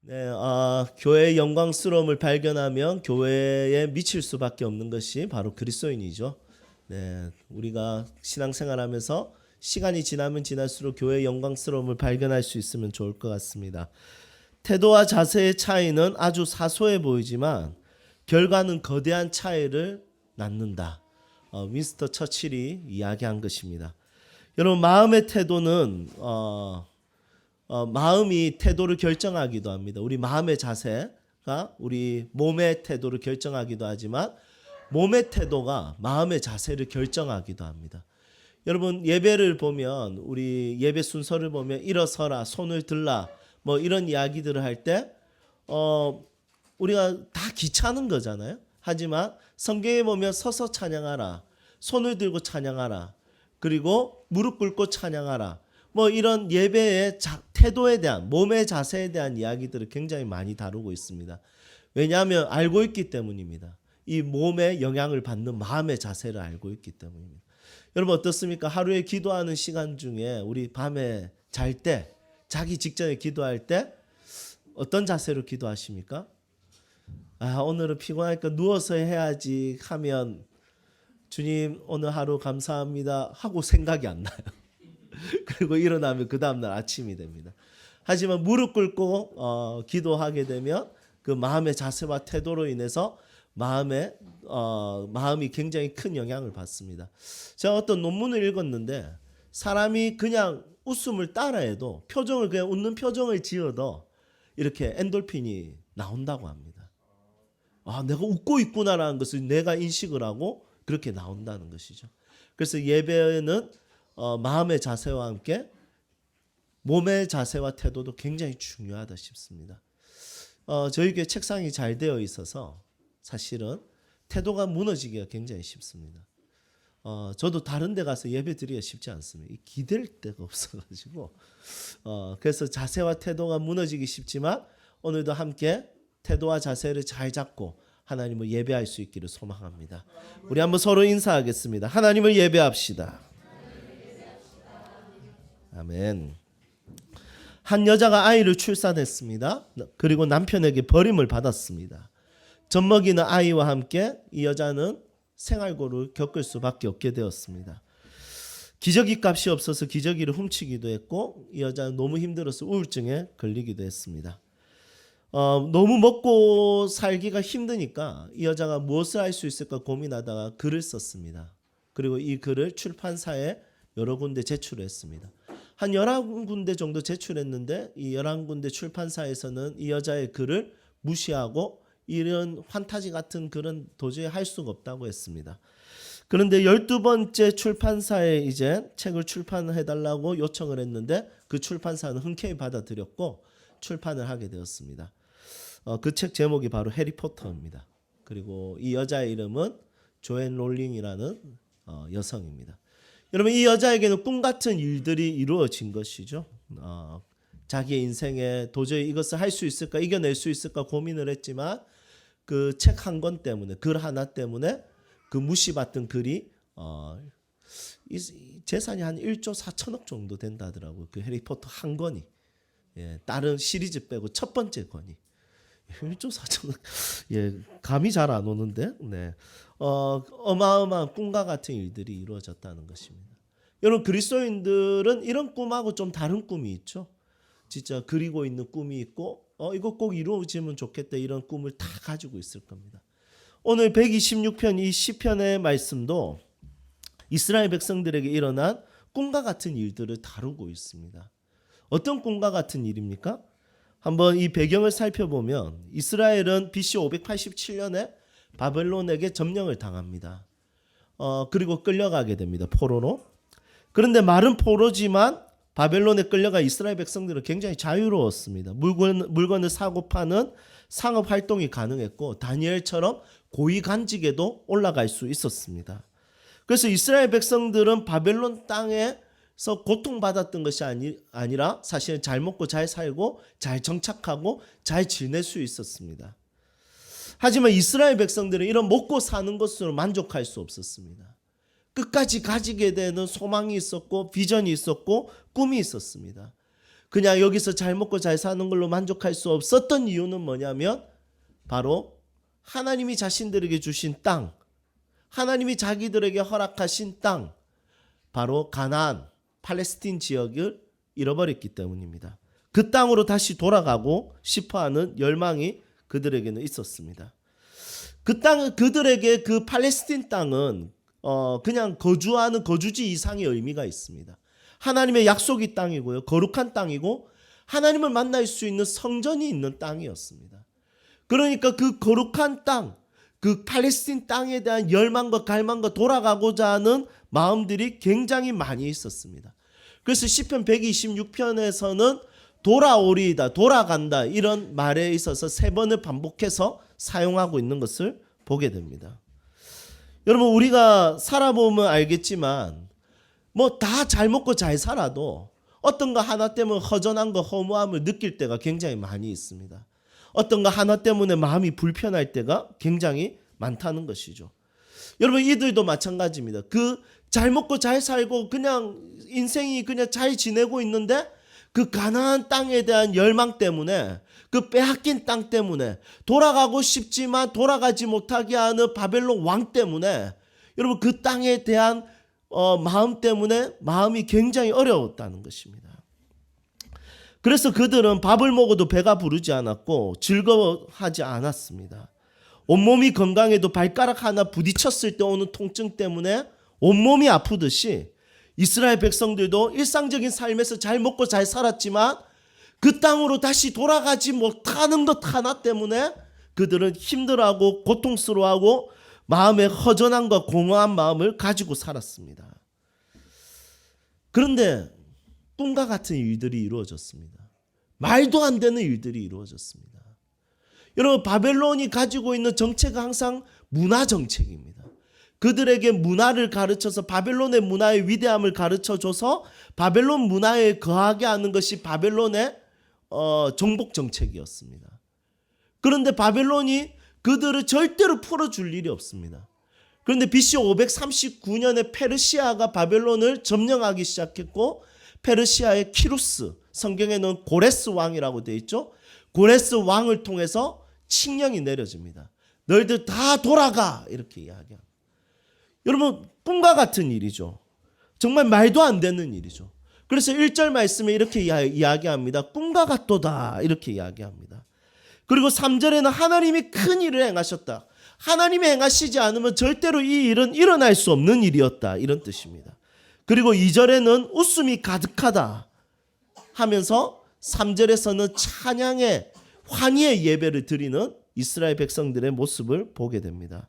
네, 교회의 영광스러움을 발견하면 교회에 미칠 수밖에 없는 것이 바로 그리스도인이죠. 네, 우리가 신앙생활하면서 시간이 지나면 지날수록 교회의 영광스러움을 발견할 수 있으면 좋을 것 같습니다. 태도와 자세의 차이는 아주 사소해 보이지만 결과는 거대한 차이를 낳는다. 윈스터 처칠이 이야기한 것입니다. 여러분, 마음의 태도는 마음이 태도를 결정하기도 합니다. 우리 마음의 자세가 우리 몸의 태도를 결정하기도 하지만 몸의 태도가 마음의 자세를 결정하기도 합니다. 여러분, 예배를 보면 우리 예배 순서를 보면 일어서라, 손을 들라 뭐 이런 이야기들을 할 때 우리가 다 귀찮은 거잖아요. 하지만 성경에 보면 서서 찬양하라, 손을 들고 찬양하라, 그리고 무릎 꿇고 찬양하라, 뭐 이런 예배의 태도에 대한 몸의 자세에 대한 이야기들을 굉장히 많이 다루고 있습니다. 왜냐하면 알고 있기 때문입니다. 이 몸에 영향을 받는 마음의 자세를 알고 있기 때문입니다. 여러분 어떻습니까? 하루에 기도하는 시간 중에 우리 밤에 잘 때, 자기 직전에 기도할 때 어떤 자세로 기도하십니까? 오늘은 피곤하니까 누워서 해야지 하면 주님 오늘 하루 감사합니다 하고 생각이 안 나요. 그리고 일어나면 그 다음날 아침이 됩니다. 하지만 무릎 꿇고 기도하게 되면 그 마음의 자세와 태도로 인해서 마음이 굉장히 큰 영향을 받습니다. 제가 어떤 논문을 읽었는데 사람이 그냥 웃음을 따라해도 표정을 그냥 웃는 표정을 지어도 이렇게 엔돌핀이 나온다고 합니다. 내가 웃고 있구나라는 것을 내가 인식을 하고 그렇게 나온다는 것이죠. 그래서 예배는 마음의 자세와 함께 몸의 자세와 태도도 굉장히 중요하다 싶습니다. 저희 교회 책상이 잘 되어 있어서 사실은 태도가 무너지기가 굉장히 쉽습니다. 저도 다른 데 가서 예배 드리기가 쉽지 않습니다. 기댈 데가 없어가지고 그래서 자세와 태도가 무너지기 쉽지만 오늘도 함께 태도와 자세를 잘 잡고 하나님을 예배할 수 있기를 소망합니다. 우리 한번 서로 인사하겠습니다. 하나님을 예배합시다. 아멘. 한 여자가 아이를 출산했습니다. 그리고 남편에게 버림을 받았습니다. 젖먹이는 아이와 함께 이 여자는 생활고를 겪을 수밖에 없게 되었습니다. 기저귀 값이 없어서 기저귀를 훔치기도 했고 이 여자는 너무 힘들어서 우울증에 걸리기도 했습니다. 너무 먹고 살기가 힘드니까 이 여자가 무엇을 할 수 있을까 고민하다가 글을 썼습니다. 그리고 이 글을 출판사에 여러 군데 제출했습니다. 한 11군데 정도 제출했는데 이 11군데 출판사에서는 이 여자의 글을 무시하고 이런 판타지 같은 글은 도저히 할 수가 없다고 했습니다. 그런데 12번째 출판사에 이제 책을 출판해달라고 요청을 했는데 그 출판사는 흔쾌히 받아들였고 출판을 하게 되었습니다. 그 책 제목이 바로 해리포터입니다. 그리고 이 여자의 이름은 조앤 롤링이라는 여성입니다. 여러분 이 여자에게는 꿈같은 일들이 이루어진 것이죠. 자기의 인생에 도저히 이것을 할 수 있을까 이겨낼 수 있을까 고민을 했지만 그 책 한 권 때문에 글 하나 때문에 그 무시받던 글이 재산이 한 1조 4천억 정도 된다더라고요. 그 해리포터 한 권이. 다른 시리즈 빼고 첫 번째 권이 1조 4천억. 감이 잘 안 오는데. 네. 어마어마한 꿈과 같은 일들이 이루어졌다는 것입니다. 여러분 그리스도인들은 이런 꿈하고 좀 다른 꿈이 있죠. 진짜 그리고 있는 꿈이 있고 이거 꼭 이루어지면 좋겠다 이런 꿈을 다 가지고 있을 겁니다. 오늘 126편 이 시편의 말씀도 이스라엘 백성들에게 일어난 꿈과 같은 일들을 다루고 있습니다. 어떤 꿈과 같은 일입니까? 한번 이 배경을 살펴보면 이스라엘은 BC 587년에 바벨론에게 점령을 당합니다. 그리고 끌려가게 됩니다. 포로로. 그런데 마른 포로지만 바벨론에 끌려가 이스라엘 백성들은 굉장히 자유로웠습니다. 물건을 사고 파는 상업 활동이 가능했고 다니엘처럼 고위 간직에도 올라갈 수 있었습니다. 그래서 이스라엘 백성들은 바벨론 땅에서 고통받았던 것이 아니라 사실은 잘 먹고 잘 살고 잘 정착하고 잘 지낼 수 있었습니다. 하지만 이스라엘 백성들은 이런 먹고 사는 것으로 만족할 수 없었습니다. 끝까지 가지게 되는 소망이 있었고 비전이 있었고 꿈이 있었습니다. 그냥 여기서 잘 먹고 잘 사는 걸로 만족할 수 없었던 이유는 뭐냐면 바로 하나님이 자신들에게 주신 땅, 하나님이 자기들에게 허락하신 땅, 바로 가나안, 팔레스틴 지역을 잃어버렸기 때문입니다. 그 땅으로 다시 돌아가고 싶어하는 열망이 그들에게는 있었습니다. 그들에게 그 팔레스틴 땅은 그냥 거주하는 거주지 이상의 의미가 있습니다. 하나님의 약속의 땅이고요. 거룩한 땅이고 하나님을 만날 수 있는 성전이 있는 땅이었습니다. 그러니까 그 거룩한 땅, 그 팔레스틴 땅에 대한 열망과 갈망과 돌아가고자 하는 마음들이 굉장히 많이 있었습니다. 그래서 시편 126편에서는 돌아오리이다, 돌아간다 이런 말에 있어서 3번을 반복해서 사용하고 있는 것을 보게 됩니다. 여러분 우리가 살아보면 알겠지만 뭐 다 잘 먹고 잘 살아도 어떤 거 하나 때문에 허전한 거 허무함을 느낄 때가 굉장히 많이 있습니다. 어떤 거 하나 때문에 마음이 불편할 때가 굉장히 많다는 것이죠. 여러분 이들도 마찬가지입니다. 그 잘 먹고 잘 살고 그냥 인생이 그냥 잘 지내고 있는데 그 가나안 땅에 대한 열망 때문에 그 빼앗긴 땅 때문에 돌아가고 싶지만 돌아가지 못하게 하는 바벨론 왕 때문에 여러분 그 땅에 대한 마음 때문에 마음이 굉장히 어려웠다는 것입니다. 그래서 그들은 밥을 먹어도 배가 부르지 않았고 즐거워하지 않았습니다. 온몸이 건강해도 발가락 하나 부딪혔을 때 오는 통증 때문에 온몸이 아프듯이 이스라엘 백성들도 일상적인 삶에서 잘 먹고 잘 살았지만 그 땅으로 다시 돌아가지 못하는 것 하나 때문에 그들은 힘들어하고 고통스러워하고 마음의 허전함과 공허한 마음을 가지고 살았습니다. 그런데 꿈과 같은 일들이 이루어졌습니다. 말도 안 되는 일들이 이루어졌습니다. 여러분 바벨론이 가지고 있는 정책은 항상 문화 정책입니다. 그들에게 문화를 가르쳐서 바벨론의 문화의 위대함을 가르쳐줘서 바벨론 문화에 거하게 하는 것이 바벨론의 정복 정책이었습니다. 그런데 바벨론이 그들을 절대로 풀어줄 일이 없습니다. 그런데 BC 539년에 페르시아가 바벨론을 점령하기 시작했고 페르시아의 키루스, 성경에는 고레스 왕이라고 되어 있죠. 고레스 왕을 통해서 칙령이 내려집니다. 너희들 다 돌아가 이렇게 이야기합니다. 여러분 꿈과 같은 일이죠. 정말 말도 안 되는 일이죠. 그래서 1절 말씀에 이렇게 이야기합니다. 꿈과 같도다 이렇게 이야기합니다. 그리고 3절에는 하나님이 큰 일을 행하셨다. 하나님이 행하시지 않으면 절대로 이 일은 일어날 수 없는 일이었다 이런 뜻입니다. 그리고 2절에는 웃음이 가득하다 하면서 3절에서는 찬양의 환희의 예배를 드리는 이스라엘 백성들의 모습을 보게 됩니다.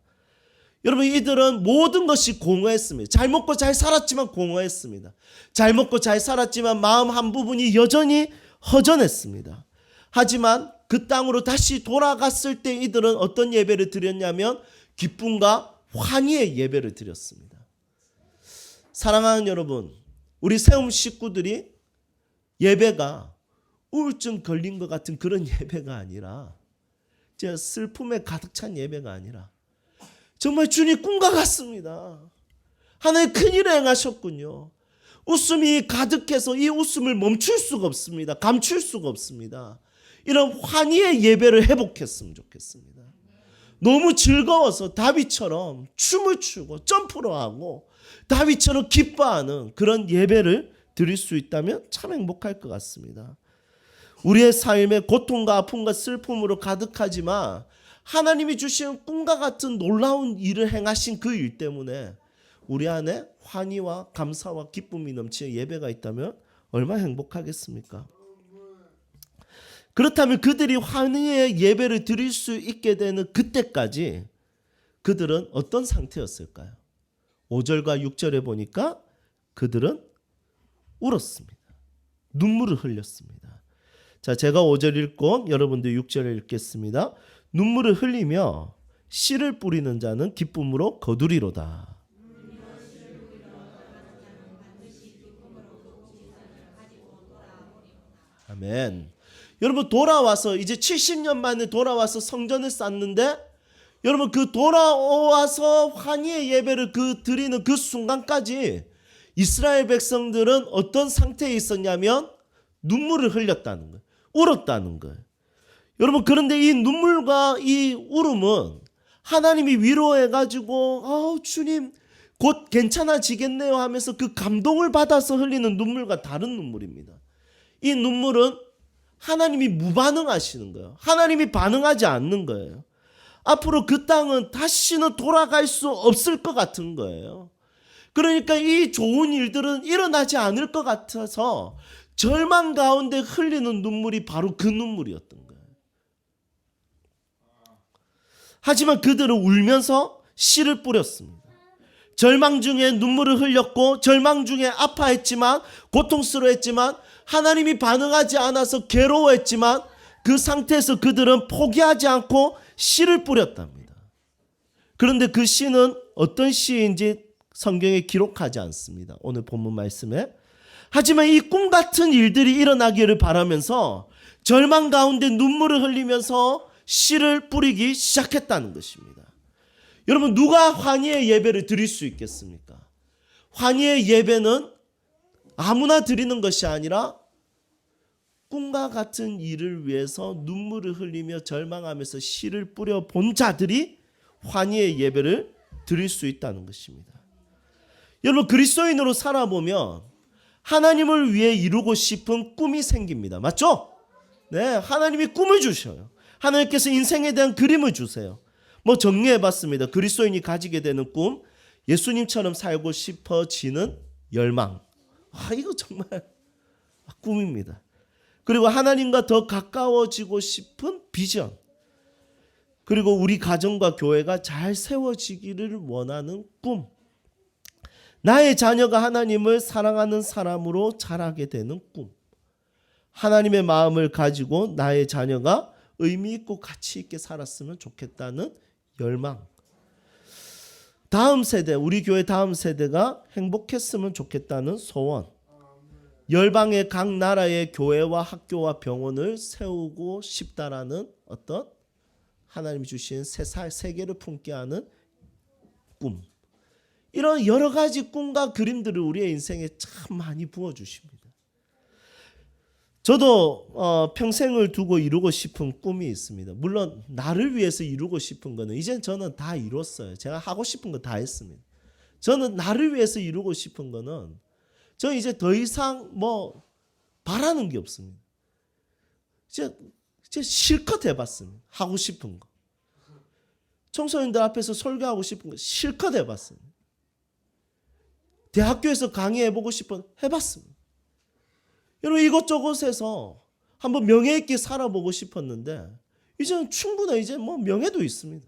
여러분 이들은 모든 것이 공허했습니다. 잘 먹고 잘 살았지만 공허했습니다. 잘 먹고 잘 살았지만 마음 한 부분이 여전히 허전했습니다. 하지만 그 땅으로 다시 돌아갔을 때 이들은 어떤 예배를 드렸냐면 기쁨과 환희의 예배를 드렸습니다. 사랑하는 여러분, 우리 세움 식구들이 예배가 우울증 걸린 것 같은 그런 예배가 아니라 진짜 슬픔에 가득 찬 예배가 아니라 정말 주님 꿈과 같습니다. 하나님 큰일을 행하셨군요. 웃음이 가득해서 이 웃음을 멈출 수가 없습니다. 감출 수가 없습니다. 이런 환희의 예배를 회복했으면 좋겠습니다. 너무 즐거워서 다윗처럼 춤을 추고 점프를 하고 다윗처럼 기뻐하는 그런 예배를 드릴 수 있다면 참 행복할 것 같습니다. 우리의 삶에 고통과 아픔과 슬픔으로 가득하지만 하나님이 주신 꿈과 같은 놀라운 일을 행하신 그 일 때문에 우리 안에 환희와 감사와 기쁨이 넘치는 예배가 있다면 얼마나 행복하겠습니까? 그렇다면 그들이 환희의 예배를 드릴 수 있게 되는 그때까지 그들은 어떤 상태였을까요? 5절과 6절에 보니까 그들은 울었습니다. 눈물을 흘렸습니다. 자, 제가 5절 읽고 여러분들 6절을 읽겠습니다. 눈물을 흘리며 씨를 뿌리는 자는 기쁨으로 거두리로다. 아멘. 여러분 돌아와서 이제 70년 만에 돌아와서 성전을 쌓는데 여러분 그 돌아와서 환희의 예배를 드리는 그 순간까지 이스라엘 백성들은 어떤 상태에 있었냐면 눈물을 흘렸다는 거예요. 울었다는 거예요. 여러분, 그런데 이 눈물과 이 울음은 하나님이 위로해가지고 주님 곧 괜찮아지겠네요 하면서 그 감동을 받아서 흘리는 눈물과 다른 눈물입니다. 이 눈물은 하나님이 무반응하시는 거예요. 하나님이 반응하지 않는 거예요. 앞으로 그 땅은 다시는 돌아갈 수 없을 것 같은 거예요. 그러니까 이 좋은 일들은 일어나지 않을 것 같아서 절망 가운데 흘리는 눈물이 바로 그 눈물이었던 거예요. 하지만 그들은 울면서 씨를 뿌렸습니다. 절망 중에 눈물을 흘렸고 절망 중에 아파했지만 고통스러워했지만 하나님이 반응하지 않아서 괴로워했지만 그 상태에서 그들은 포기하지 않고 씨를 뿌렸답니다. 그런데 그 씨는 어떤 씨인지 성경에 기록하지 않습니다. 오늘 본문 말씀에. 하지만 이 꿈 같은 일들이 일어나기를 바라면서 절망 가운데 눈물을 흘리면서 씨를 뿌리기 시작했다는 것입니다. 여러분, 누가 환희의 예배를 드릴 수 있겠습니까? 환희의 예배는 아무나 드리는 것이 아니라 꿈과 같은 일을 위해서 눈물을 흘리며 절망하면서 씨를 뿌려 본 자들이 환희의 예배를 드릴 수 있다는 것입니다. 여러분, 그리스도인으로 살아보면 하나님을 위해 이루고 싶은 꿈이 생깁니다. 맞죠? 네, 하나님이 꿈을 주셔요. 하나님께서 인생에 대한 그림을 주세요. 정리해봤습니다. 그리스도인이 가지게 되는 꿈, 예수님처럼 살고 싶어지는 열망. 이거 정말 꿈입니다. 그리고 하나님과 더 가까워지고 싶은 비전. 그리고 우리 가정과 교회가 잘 세워지기를 원하는 꿈. 나의 자녀가 하나님을 사랑하는 사람으로 자라게 되는 꿈. 하나님의 마음을 가지고 나의 자녀가 의미 있고 가치 있게 살았으면 좋겠다는 열망. 다음 세대, 우리 교회 다음 세대가 행복했으면 좋겠다는 소원. 열방의 각 나라의 교회와 학교와 병원을 세우고 싶다라는 어떤 하나님이 주신 세계를 품게 하는 꿈. 이런 여러 가지 꿈과 그림들을 우리의 인생에 참 많이 부어주십니다. 저도 평생을 두고 이루고 싶은 꿈이 있습니다. 물론 나를 위해서 이루고 싶은 거는 이젠 저는 다 이뤘어요. 제가 하고 싶은 거 다 했습니다. 저는 나를 위해서 이루고 싶은 거는 저는 이제 더 이상 바라는 게 없습니다. 이제 실컷 해봤습니다. 하고 싶은 거. 청소년들 앞에서 설교하고 싶은 거 실컷 해봤습니다. 대학교에서 강의해보고 싶은 해봤습니다. 여러분, 이곳저곳에서 한번 명예 있게 살아보고 싶었는데 이제는 충분해. 이제 명예도 있습니다.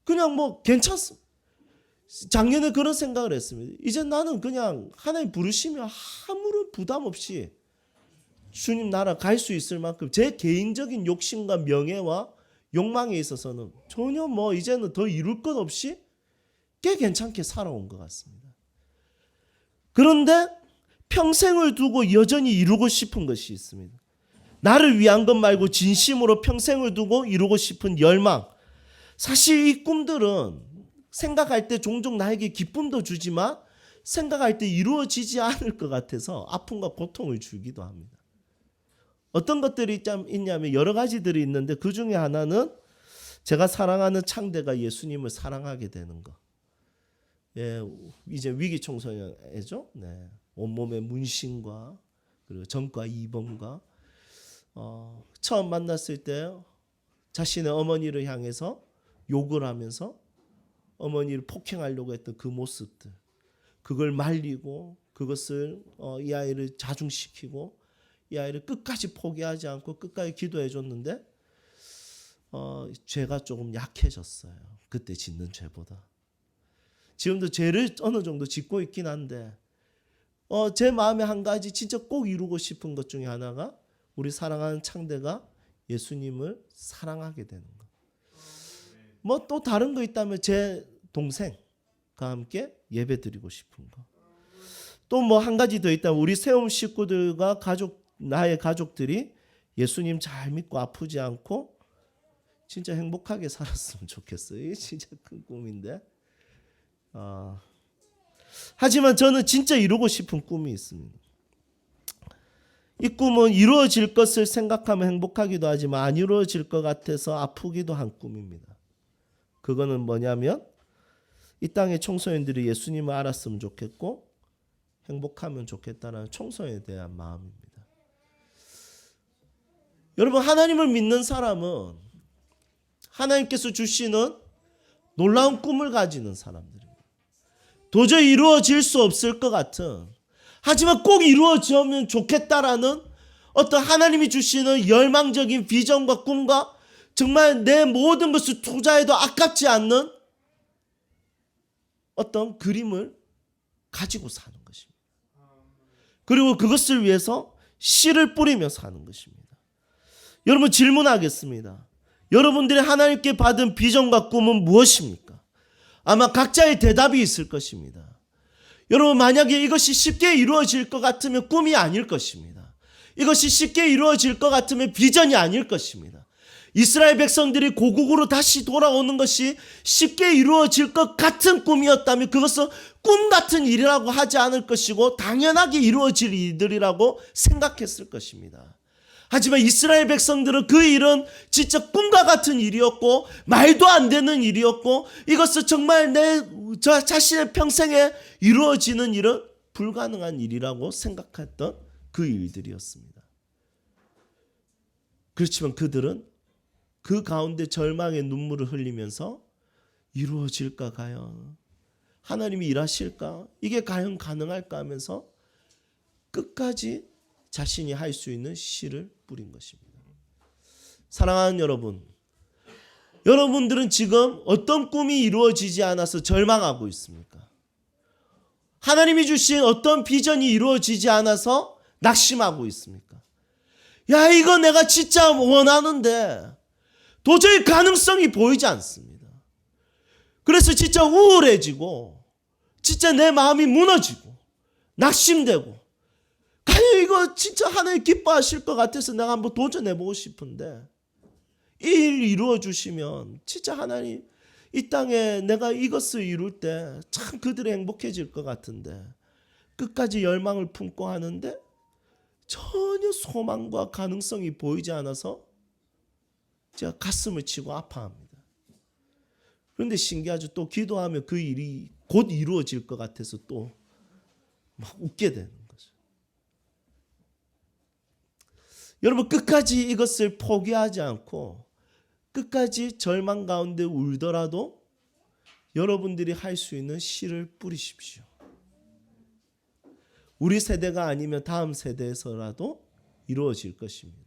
그냥 괜찮습니다. 작년에 그런 생각을 했습니다. 이제 나는 그냥 하나님 부르시면 아무런 부담 없이 주님 나라 갈 수 있을 만큼 제 개인적인 욕심과 명예와 욕망에 있어서는 전혀 이제는 더 이룰 것 없이 꽤 괜찮게 살아온 것 같습니다. 그런데 평생을 두고 여전히 이루고 싶은 것이 있습니다. 나를 위한 것 말고 진심으로 평생을 두고 이루고 싶은 열망. 사실 이 꿈들은 생각할 때 종종 나에게 기쁨도 주지만 생각할 때 이루어지지 않을 것 같아서 아픔과 고통을 주기도 합니다. 어떤 것들이 있냐면 여러 가지들이 있는데 그 중에 하나는 제가 사랑하는 창대가 예수님을 사랑하게 되는 것. 예, 이제 위기 청소년이죠. 네. 온몸의 문신과 그리고 전과 이범과 처음 만났을 때 자신의 어머니를 향해서 욕을 하면서 어머니를 폭행하려고 했던 그 모습들, 그걸 말리고 그것을 이 아이를 자중시키고 이 아이를 끝까지 포기하지 않고 끝까지 기도해 줬는데 죄가 조금 약해졌어요. 그때 짓는 죄보다. 지금도 죄를 어느 정도 짓고 있긴 한데 제 마음에 한 가지 진짜 꼭 이루고 싶은 것 중에 하나가 우리 사랑하는 창대가 예수님을 사랑하게 되는 것. 또 다른 거 있다면 제 동생과 함께 예배 드리고 싶은 거. 또 한 가지 더 있다면 우리 세움 식구들과 나의 가족들이 예수님 잘 믿고 아프지 않고 진짜 행복하게 살았으면 좋겠어요. 이게 진짜 큰 꿈인데. 하지만 저는 진짜 이루고 싶은 꿈이 있습니다. 이 꿈은 이루어질 것을 생각하면 행복하기도 하지만 안 이루어질 것 같아서 아프기도 한 꿈입니다. 그거는 뭐냐면 이 땅의 청소년들이 예수님을 알았으면 좋겠고 행복하면 좋겠다는 청소년에 대한 마음입니다. 여러분, 하나님을 믿는 사람은 하나님께서 주시는 놀라운 꿈을 가지는 사람들입니다. 도저히 이루어질 수 없을 것 같은, 하지만 꼭 이루어지면 좋겠다라는 어떤 하나님이 주시는 열망적인 비전과 꿈과 정말 내 모든 것을 투자해도 아깝지 않는 어떤 그림을 가지고 사는 것입니다. 그리고 그것을 위해서 씨를 뿌리며 사는 것입니다. 여러분, 질문하겠습니다. 여러분들이 하나님께 받은 비전과 꿈은 무엇입니까? 아마 각자의 대답이 있을 것입니다. 여러분, 만약에 이것이 쉽게 이루어질 것 같으면 꿈이 아닐 것입니다. 이것이 쉽게 이루어질 것 같으면 비전이 아닐 것입니다. 이스라엘 백성들이 고국으로 다시 돌아오는 것이 쉽게 이루어질 것 같은 꿈이었다면 그것은 꿈 같은 일이라고 하지 않을 것이고 당연하게 이루어질 일들이라고 생각했을 것입니다. 하지만 이스라엘 백성들은 그 일은 진짜 꿈과 같은 일이었고 말도 안 되는 일이었고 이것은 정말 저 자신의 평생에 이루어지는 일은 불가능한 일이라고 생각했던 그 일들이었습니다. 그렇지만 그들은 그 가운데 절망의 눈물을 흘리면서 이루어질까 과연? 하나님이 일하실까? 이게 과연 가능할까 하면서 끝까지 자신이 할 수 있는 씨를 뿌린 것입니다. 사랑하는 여러분, 여러분들은 지금 어떤 꿈이 이루어지지 않아서 절망하고 있습니까? 하나님이 주신 어떤 비전이 이루어지지 않아서 낙심하고 있습니까? 야, 이거 내가 진짜 원하는데 도저히 가능성이 보이지 않습니다. 그래서 진짜 우울해지고 진짜 내 마음이 무너지고 낙심되고 과연 이거 진짜 하나님 기뻐하실 것 같아서 내가 한번 도전해보고 싶은데 이 일 이루어주시면 진짜 하나님 이 땅에 내가 이것을 이룰 때 참 그들이 행복해질 것 같은데 끝까지 열망을 품고 하는데 전혀 소망과 가능성이 보이지 않아서 제가 가슴을 치고 아파합니다. 그런데 신기하죠. 또 기도하면 그 일이 곧 이루어질 것 같아서 또 막 웃게 되는 거죠. 여러분, 끝까지 이것을 포기하지 않고 끝까지 절망 가운데 울더라도 여러분들이 할 수 있는 씨를 뿌리십시오. 우리 세대가 아니면 다음 세대에서라도 이루어질 것입니다.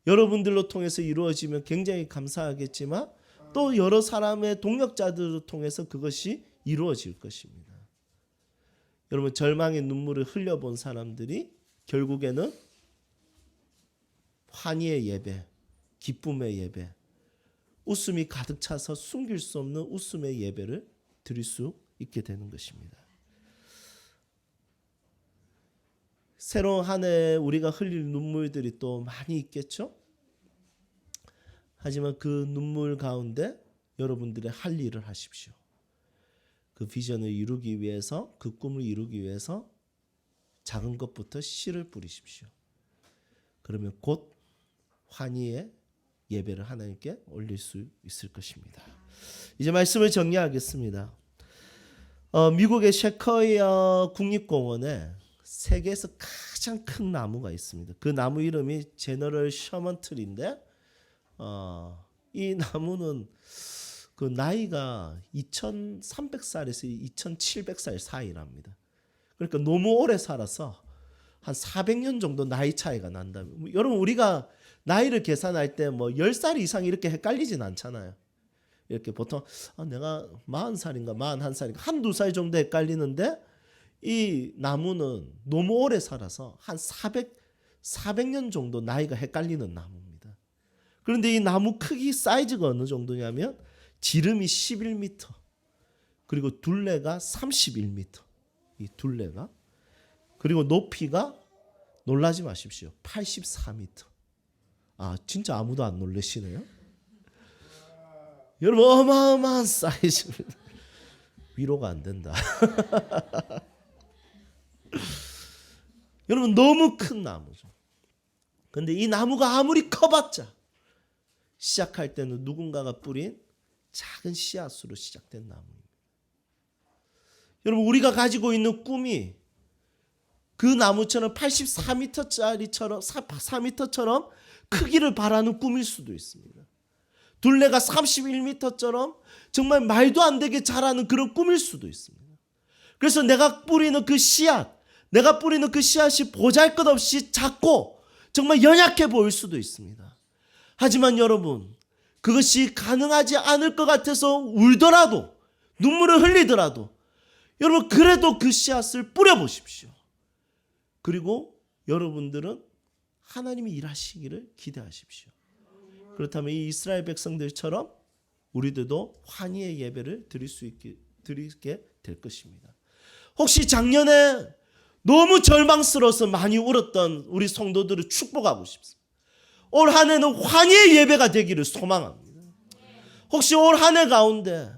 여러분들로 통해서 이루어지면 굉장히 감사하겠지만 또 여러 사람의 동력자들을 통해서 그것이 이루어질 것입니다. 여러분, 절망의 눈물을 흘려본 사람들이 결국에는 환희의 예배, 기쁨의 예배, 웃음이 가득 차서 숨길 수 없는 웃음의 예배를 드릴 수 있게 되는 것입니다. 새로운 한 해에 우리가 흘릴 눈물들이 또 많이 있겠죠? 하지만 그 눈물 가운데 여러분들의 할 일을 하십시오. 그 비전을 이루기 위해서, 그 꿈을 이루기 위해서 작은 것부터 씨를 뿌리십시오. 그러면 곧 환희의 예배를 하나님께 올릴 수 있을 것입니다. 이제 말씀을 정리하겠습니다. 미국의 셰커이어 국립공원에 세계에서 가장 큰 나무가 있습니다. 그 나무 이름이 제너럴 셔먼 트리인데 이 나무는 그 나이가 2300살에서 2700살 사이랍니다. 그러니까 너무 오래 살아서 한 400년 정도 나이 차이가 난다면, 여러분 우리가 나이를 계산할 때 뭐 10살 이상 이렇게 헷갈리진 않잖아요. 이렇게 보통 내가 40살인가 41살인가 한두 살 정도 헷갈리는데 이 나무는 너무 오래 살아서 한 400년 정도 나이가 헷갈리는 나무입니다. 그런데 이 나무 크기 사이즈가 어느 정도냐면 지름이 11m 그리고 둘레가 31m, 이 둘레가, 그리고 높이가 놀라지 마십시오, 84m. 진짜 아무도 안 놀라시네요. 여러분, 어마어마한 사이즈입니다. 위로가 안 된다. 여러분 너무 큰 나무죠. 근데 이 나무가 아무리 커봤자 시작할 때는 누군가가 뿌린 작은 씨앗으로 시작된 나무입니다. 여러분 우리가 가지고 있는 꿈이 그 나무처럼 84m짜리처럼 4m처럼 크기를 바라는 꿈일 수도 있습니다. 둘레가 31m처럼 정말 말도 안 되게 자라는 그런 꿈일 수도 있습니다. 그래서 내가 뿌리는 그 씨앗이 보잘것없이 작고 정말 연약해 보일 수도 있습니다. 하지만 여러분 그것이 가능하지 않을 것 같아서 울더라도 눈물을 흘리더라도 여러분 그래도 그 씨앗을 뿌려보십시오. 그리고 여러분들은 하나님이 일하시기를 기대하십시오. 그렇다면 이 이스라엘 백성들처럼 우리들도 환희의 예배를 드리게 될 것입니다. 혹시 작년에 너무 절망스러워서 많이 울었던 우리 성도들을 축복하고 싶습니다. 올 한 해는 환희의 예배가 되기를 소망합니다. 혹시 올 한 해 가운데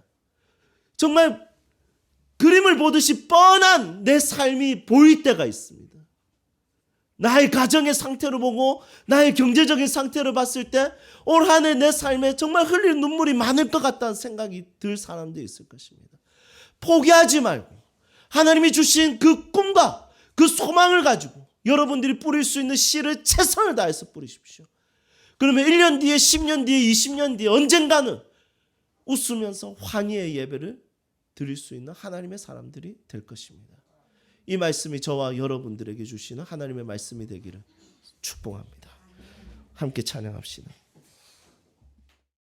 정말 그림을 보듯이 뻔한 내 삶이 보일 때가 있습니다. 나의 가정의 상태를 보고 나의 경제적인 상태를 봤을 때 올 한 해 내 삶에 정말 흘릴 눈물이 많을 것 같다는 생각이 들 사람도 있을 것입니다. 포기하지 말고 하나님이 주신 그 꿈과 그 소망을 가지고 여러분들이 뿌릴 수 있는 씨를 최선을 다해서 뿌리십시오. 그러면 1년 뒤에 10년 뒤에 20년 뒤에 언젠가는 웃으면서 환희의 예배를 드릴 수 있는 하나님의 사람들이 될 것입니다. 이 말씀이 저와 여러분들에게 주시는 하나님의 말씀이 되기를 축복합니다. 함께 찬양합시다.